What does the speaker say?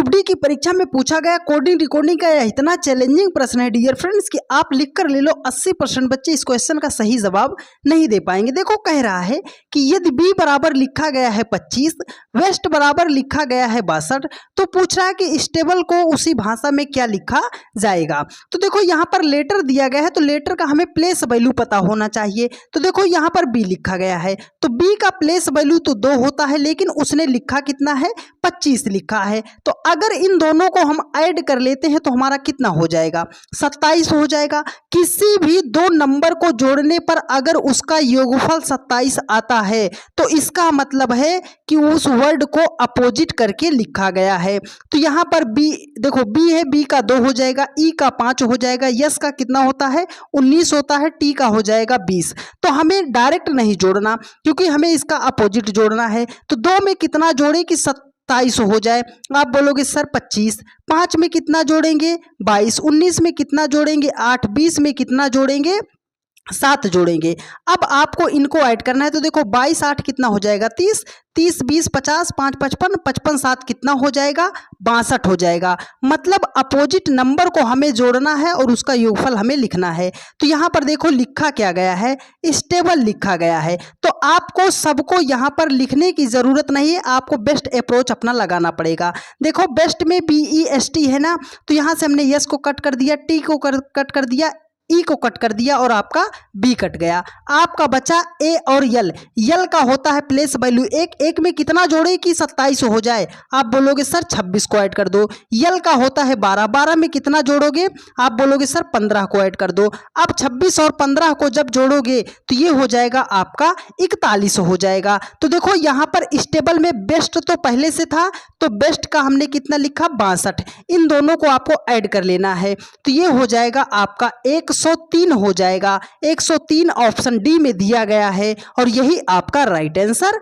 Group D की परीक्षा में पूछा गया कोडिंग रिकॉर्डिंग का यह इतना चैलेंजिंग प्रश्न है डियर फ्रेंड्स कि आप लिख कर ले लो 80% बच्चे इस क्वेश्चन का सही जवाब नहीं दे पाएंगे। देखो कह रहा है कि यदि बी बराबर लिखा गया है 25, वेस्ट बराबर लिखा गया है 62, तो पूछ रहा है कि इस टेबल को उसी भाषा में क्या लिखा जाएगा। तो देखो यहाँ पर लेटर दिया गया है तो लेटर का हमें प्लेस वैल्यू पता होना चाहिए। तो देखो यहाँ पर बी लिखा गया है तो बी का प्लेस वैल्यू तो 2 होता है, लेकिन उसने लिखा कितना है 25 लिखा है। तो अगर इन दोनों को हम ऐड कर लेते हैं तो हमारा कितना हो जाएगा 27 हो जाएगा। किसी भी दो नंबर को जोड़ने पर अगर उसका योगफल 27 आता है तो इसका मतलब है कि उस वर्ड को अपोजिट करके लिखा गया है। तो यहाँ पर बी देखो बी है, बी का 2 हो जाएगा, ई का 5 हो जाएगा, यस का कितना होता है 19 होता है, टी का हो जाएगा 20। तो हमें डायरेक्ट नहीं जोड़ना क्योंकि हमें इसका अपोजिट जोड़ना है। तो 2 में कितना जोड़े कि 27 हो जाए। आप बोलोगे सर 25, 5 में कितना जोड़ेंगे 22, 19 में कितना जोड़ेंगे 8, 20 में कितना जोड़ेंगे 7 जोड़ेंगे। अब आपको इनको ऐड करना है तो देखो 22 8 कितना हो जाएगा 30, 30 20 50 5 55, 55 7 कितना हो जाएगा 62 हो जाएगा। मतलब अपोजिट नंबर को हमें जोड़ना है और उसका योगफल हमें लिखना है। तो यहाँ पर देखो लिखा क्या गया है स्टेबल लिखा गया है। तो आपको सबको यहाँ पर लिखने की ज़रूरत नहीं है, आपको बेस्ट अप्रोच अपना लगाना पड़ेगा। देखो बेस्ट में BEST है ना, तो यहाँ से हमने यस को कट कर दिया, टी को कट कर दिया, ई को कट कर दिया और आपका बी कट गया। आपका बचा ए और यल। यल का होता है प्लेस वैल्यू 1, 1 में कितना जोड़े कि 27 हो जाए। आप बोलोगे सर 26 को ऐड कर दो। यल का होता है 12, 12 में कितना जोड़ोगे आप बोलोगे सर 15 को ऐड कर दो। अब 26 और 15 को जब जोड़ोगे तो ये हो जाएगा आपका 41 हो जाएगा। तो देखो यहाँ पर स्टेबल में बेस्ट तो पहले से था तो बेस्ट का हमने कितना लिखा 62। इन दोनों को आपको ऐड कर लेना है तो ये हो जाएगा आपका 103 हो जाएगा। 103 ऑप्शन डी में दिया गया है और यही आपका राइट आंसर